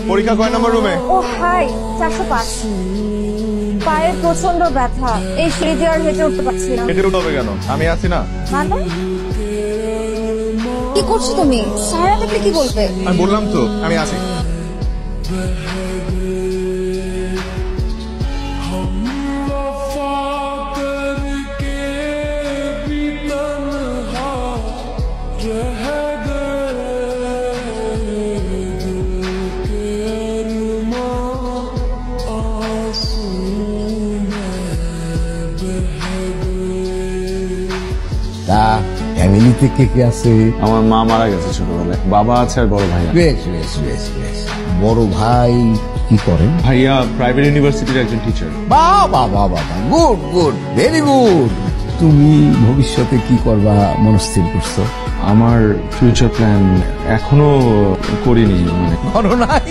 পরীক্ষা কয় নম্বর রুমে? ও হাই, 405। পায়ের প্রচন্ড ব্যথা, এই সিঁড়ি দিয়ে আর হেঁটে উঠতে পারছি না। হেঁটে উঠবে কেন? আমি আছি না। মানে কি করছো তুমি? সারা দেখলে কি বলবে? আমি বললাম তো আমি আছি। ফ্যামিলিতে কে কে আছে? আমার মা মারা গেছে ছোটবেলায়, বাবা আছে আর বড় ভাই। বেশ বেশ বেশ বেশ। বড় ভাই কি করেন? ভাইয়া প্রাইভেট ইউনিভার্সিটির একজন টিচার। বাহ বাহ বাহ বাহ, গুড গুড, ভেরি গুড। তুমি ভবিষ্যতে কি করবা মনস্থির করছো? আমার ফিউচার প্ল্যান এখনো করিনি, মানে করো নাই?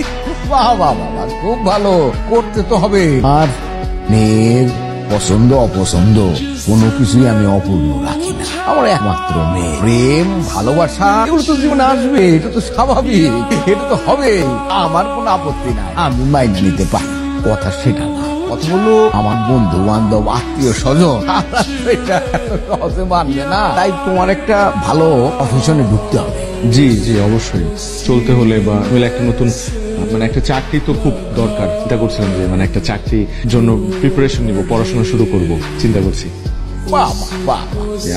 বাহ বাহ বাহ বাহ, খুব ভালো, করতে তো হবে। আর মেয়ের পছন্দ অপছন্দ কোনো কিছুই আমি অপূর্ণ রাখি না। আমার একমাত্র মেয়ে, প্রেম ভালোবাসা এগুলো তো জীবনে আসবে, এটা তো স্বাভাবিক, এটা তো হবে। আমার কোনো আপত্তি নাই, আমি মাইনে নিতে পারি। কথা সেটা না, কথা হলো আমার বন্ধু বান্ধব আত্মীয় স্বজন এটা সহজে মানবে না। তাই তোমার একটা ভালো প্রফেশনে ঢুকতে হবে। জি জি অবশ্যই, চলতে হলে বা হলে একটা নতুন মানে একটা চাকরি তো খুব দরকার। চিন্তা করছিলাম যে মানে একটা চাকরির জন্য প্রিপারেশন নিব, পড়াশোনা শুরু করব চিন্তা করছি। বাহ বাহ বাহ।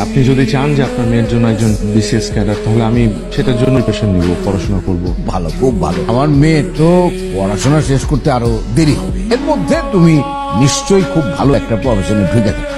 আপনি যদি চান যে আপনার মেয়ের জন্য একজন বিসিএস ক্যাডার, তাহলে আমি সেটার জন্য প্রিপারেশন নিব, পড়াশোনা করব। ভালো, খুব ভালো। আমার মেয়ে তো পড়াশোনা শেষ করতে আরো দেরি হবে, এর মধ্যে তুমি নিশ্চয়ই খুব ভালো একটা প্রফেশনে ঢুকে থাকো।